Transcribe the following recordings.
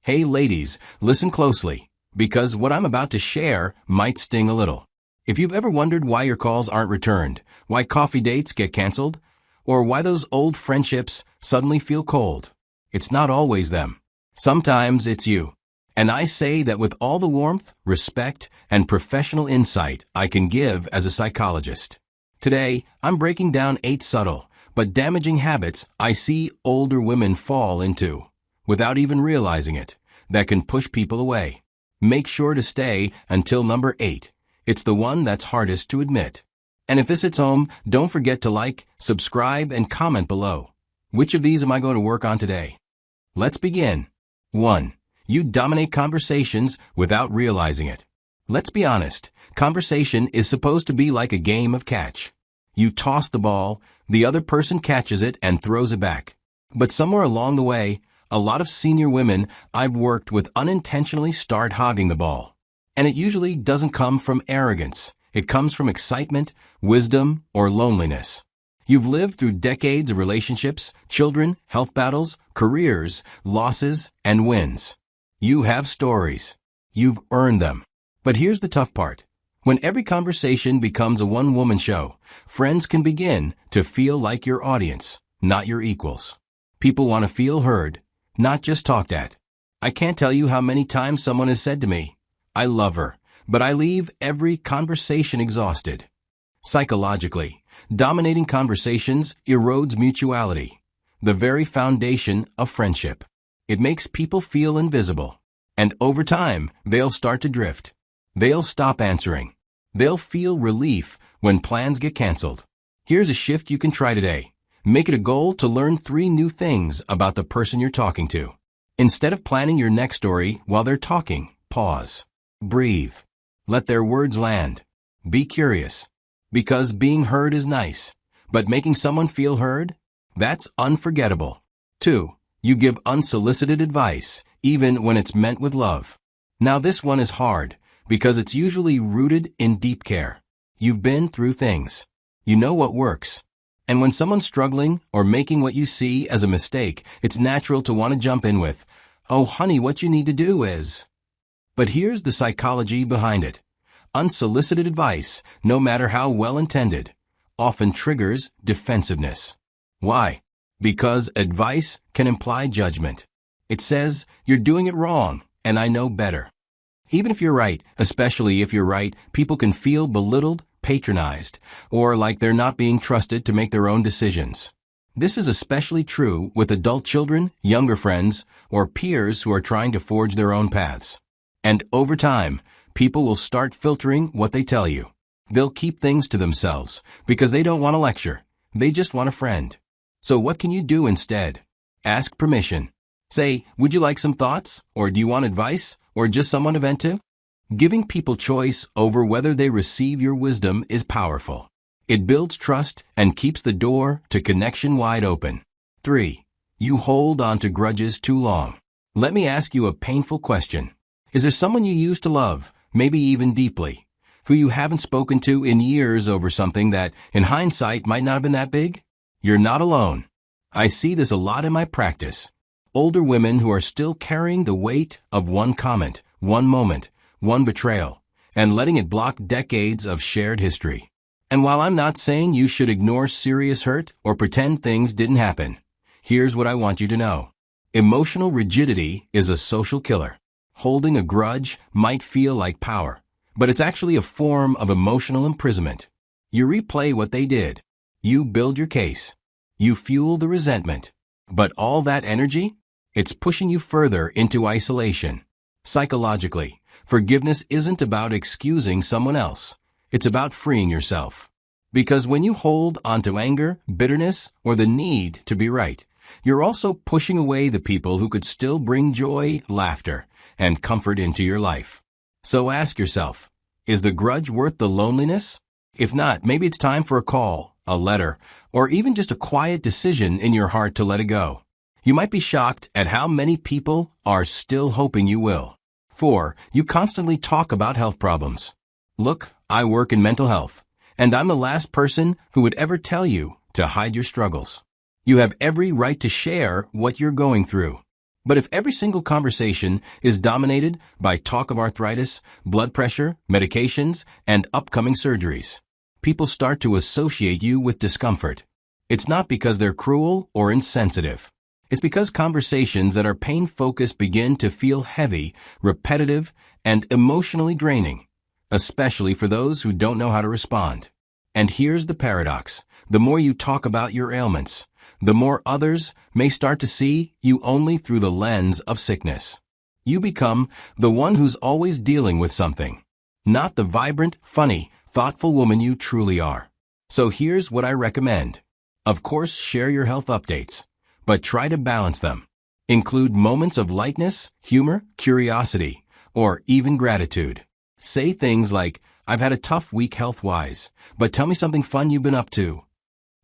Hey ladies, listen closely, because what I'm about to share might sting a little. If you've ever wondered why your calls aren't returned, why coffee dates get canceled, or why those old friendships suddenly feel cold, it's not always them. Sometimes it's you. And I say that with all the warmth, respect, and professional insight I can give as a psychologist. Today, I'm breaking down 8 subtle but damaging habits I see older women fall into, without even realizing it, that can push people away. Make sure to stay until number 8. It's the one that's hardest to admit. And if this hits home, don't forget to like, subscribe, and comment below. Which of these am I going to work on today? Let's begin. 1. You dominate conversations without realizing it. Let's be honest, conversation is supposed to be like a game of catch. You toss the ball, the other person catches it and throws it back. But somewhere along the way, a lot of senior women I've worked with unintentionally start hogging the ball. And it usually doesn't come from arrogance. It comes from excitement, wisdom, or loneliness. You've lived through decades of relationships, children, health battles, careers, losses, and wins. You have stories. You've earned them. But here's the tough part. When every conversation becomes a one-woman show, friends can begin to feel like your audience, not your equals. People want to feel heard, not just talked at. I can't tell you how many times someone has said to me, "I love her, but I leave every conversation exhausted." Psychologically, dominating conversations erodes mutuality, the very foundation of friendship. It makes people feel invisible. And over time, they'll start to drift. They'll stop answering. They'll feel relief when plans get canceled. Here's a shift you can try today. Make it a goal to learn 3 new things about the person you're talking to. Instead of planning your next story while they're talking, pause. Breathe. Let their words land. Be curious. Because being heard is nice, but making someone feel heard? That's unforgettable. 2. You give unsolicited advice, even when it's meant with love. Now this one is hard, because it's usually rooted in deep care. You've been through things. You know what works. And when someone's struggling or making what you see as a mistake, it's natural to want to jump in with, "Oh honey, what you need to do is..." But here's the psychology behind it. Unsolicited advice, no matter how well-intended, often triggers defensiveness. Why? Because advice can imply judgment. It says, "You're doing it wrong, and I know better." Even if you're right, especially if you're right, people can feel belittled, patronized, or like they're not being trusted to make their own decisions. This is especially true with adult children, younger friends, or peers who are trying to forge their own paths. And over time, people will start filtering what they tell you. They'll keep things to themselves because they don't want a lecture. They just want a friend. So what can you do instead? Ask permission. Say, "Would you like some thoughts? Or do you want advice? Or just someone to vent to?" Giving people choice over whether they receive your wisdom is powerful. It builds trust and keeps the door to connection wide open. 3. You hold on to grudges too long. Let me ask you a painful question. Is there someone you used to love, maybe even deeply, who you haven't spoken to in years over something that, in hindsight, might not have been that big? You're not alone. I see this a lot in my practice. Older women who are still carrying the weight of one comment, one moment, one betrayal, and letting it block decades of shared history. And while I'm not saying you should ignore serious hurt or pretend things didn't happen, here's what I want you to know. Emotional rigidity is a social killer. Holding a grudge might feel like power, but it's actually a form of emotional imprisonment. You replay what they did. You build your case. You fuel the resentment. But all that energy? It's pushing you further into isolation. Psychologically, forgiveness isn't about excusing someone else. It's about freeing yourself. Because when you hold onto anger, bitterness, or the need to be right, you're also pushing away the people who could still bring joy, laughter, and comfort into your life. So ask yourself, is the grudge worth the loneliness? If not, maybe it's time for a call, a letter, or even just a quiet decision in your heart to let it go. You might be shocked at how many people are still hoping you will. 4. You constantly talk about health problems. Look, I work in mental health, and I'm the last person who would ever tell you to hide your struggles. You have every right to share what you're going through. But if every single conversation is dominated by talk of arthritis, blood pressure, medications, and upcoming surgeries, people start to associate you with discomfort. It's not because they're cruel or insensitive. It's because conversations that are pain-focused begin to feel heavy, repetitive, and emotionally draining, especially for those who don't know how to respond. And here's the paradox. The more you talk about your ailments, the more others may start to see you only through the lens of sickness. You become the one who's always dealing with something, not the vibrant, funny, thoughtful woman you truly are. So here's what I recommend. Of course, share your health updates, but try to balance them. Include moments of lightness, humor, curiosity, or even gratitude. Say things like, "I've had a tough week health-wise, but tell me something fun you've been up to."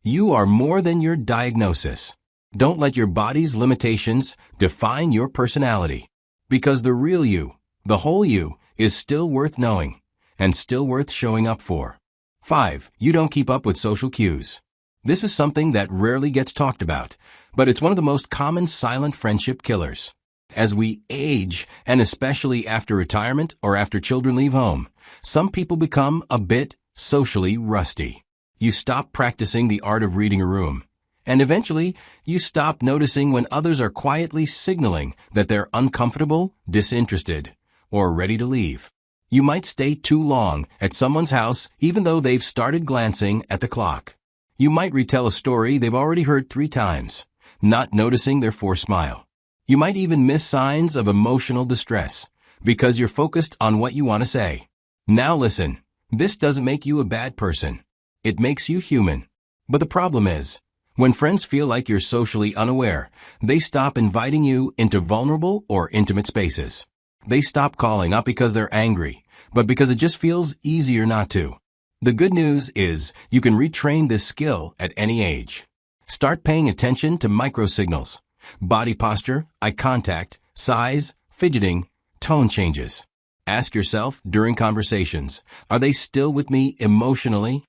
You are more than your diagnosis. Don't let your body's limitations define your personality. Because the real you, the whole you, is still worth knowing, and still worth showing up for. 5. You don't keep up with social cues. This is something that rarely gets talked about, but it's one of the most common silent friendship killers. As we age, and especially after retirement or after children leave home, some people become a bit socially rusty. You stop practicing the art of reading a room, and eventually you stop noticing when others are quietly signaling that they're uncomfortable, disinterested, or ready to leave. You might stay too long at someone's house even though they've started glancing at the clock. You might retell a story they've already heard 3 times, not noticing their forced smile. You might even miss signs of emotional distress because you're focused on what you want to say. Now listen, this doesn't make you a bad person. It makes you human. But the problem is, when friends feel like you're socially unaware, they stop inviting you into vulnerable or intimate spaces. They stop calling not because they're angry, but because it just feels easier not to. The good news is you can retrain this skill at any age. Start paying attention to microsignals, body posture, eye contact, size, fidgeting, tone changes. Ask yourself during conversations, are they still with me emotionally?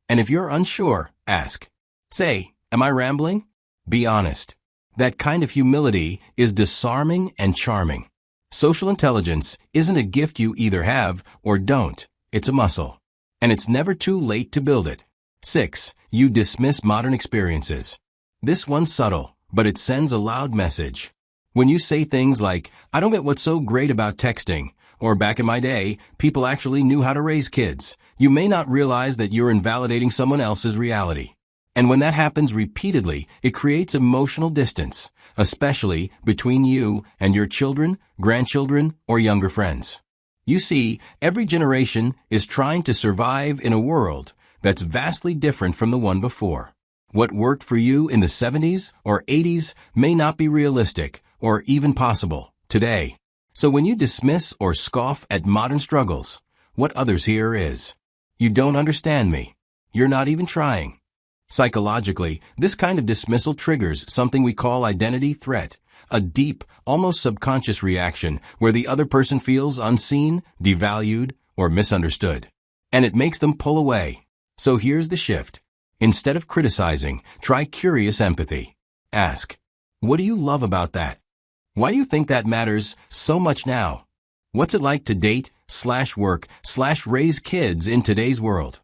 And if you're unsure, ask. Say, am I rambling? Be honest. That kind of humility is disarming and charming. Social intelligence isn't a gift you either have or don't. It's a muscle. And it's never too late to build it. 6. You dismiss modern experiences. This one's subtle, but it sends a loud message. When you say things like, "I don't get what's so great about texting," or "back in my day, people actually knew how to raise kids," you may not realize that you're invalidating someone else's reality. And when that happens repeatedly, it creates emotional distance, especially between you and your children, grandchildren, or younger friends. You see, every generation is trying to survive in a world that's vastly different from the one before. What worked for you in the 70s or 80s may not be realistic or even possible today. So when you dismiss or scoff at modern struggles, what others hear is, "You don't understand me. You're not even trying." Psychologically, this kind of dismissal triggers something we call identity threat, a deep, almost subconscious reaction where the other person feels unseen, devalued, or misunderstood. And it makes them pull away. So here's the shift. Instead of criticizing, try curious empathy. Ask, what do you love about that? Why do you think that matters so much now? What's it like to date/work/raise kids in today's world?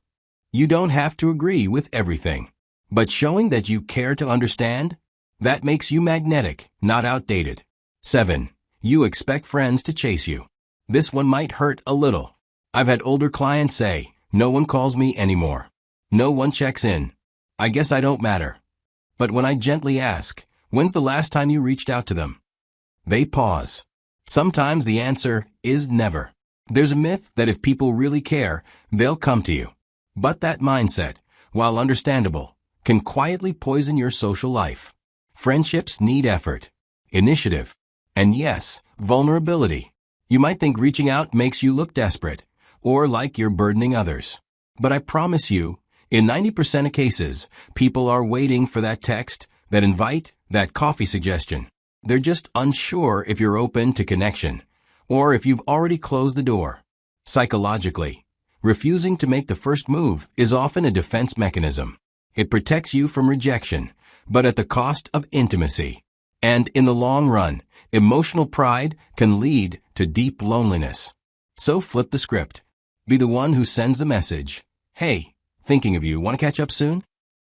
You don't have to agree with everything. But showing that you care to understand, that makes you magnetic, not outdated. 7. You expect friends to chase you. This one might hurt a little. I've had older clients say, "No one calls me anymore. No one checks in. I guess I don't matter." But when I gently ask, "When's the last time you reached out to them?" they pause. Sometimes the answer is never. There's a myth that if people really care, they'll come to you. But that mindset, while understandable, can quietly poison your social life. Friendships need effort, initiative, and yes, vulnerability. You might think reaching out makes you look desperate, or like you're burdening others. But I promise you, in 90% of cases, people are waiting for that text, that invite, that coffee suggestion. They're just unsure if you're open to connection, or if you've already closed the door. Psychologically, refusing to make the first move is often a defense mechanism. It protects you from rejection, but at the cost of intimacy. And in the long run, emotional pride can lead to deep loneliness. So flip the script. Be the one who sends a message. Hey, thinking of you, want to catch up soon?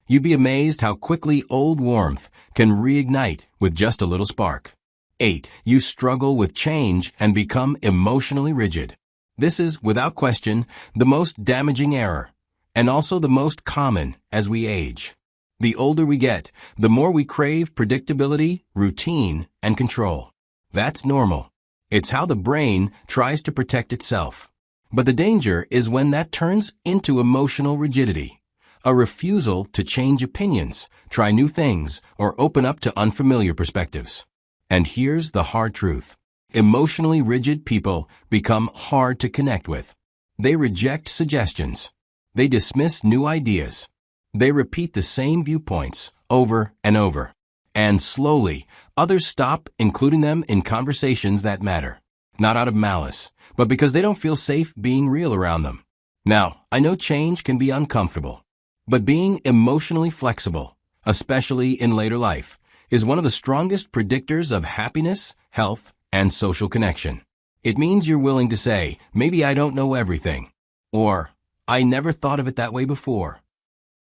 You'd be amazed how quickly old warmth can reignite with just a little spark. 8. You struggle with change and become emotionally rigid. This is, without question, the most damaging error, and also the most common as we age. The older we get, the more we crave predictability, routine, and control. That's normal. It's how the brain tries to protect itself. But the danger is when that turns into emotional rigidity, a refusal to change opinions, try new things, or open up to unfamiliar perspectives. And here's the hard truth. Emotionally rigid people become hard to connect with. They reject suggestions. They dismiss new ideas. They repeat the same viewpoints over and over. And slowly, others stop including them in conversations that matter. Not out of malice, but because they don't feel safe being real around them. Now, I know change can be uncomfortable, but being emotionally flexible, especially in later life, is one of the strongest predictors of happiness, health, and social connection. It means you're willing to say, maybe I don't know everything, or I never thought of it that way before.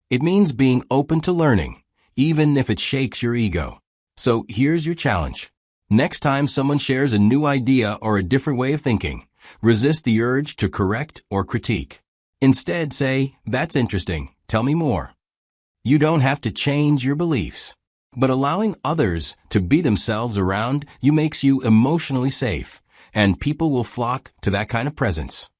It means being open to learning, even if it shakes your ego. So here's your challenge. Next time someone shares a new idea or a different way of thinking, resist the urge to correct or critique. Instead, say, that's interesting, tell me more. You don't have to change your beliefs, but allowing others to be themselves around you makes you emotionally safe, and people will flock to that kind of presence.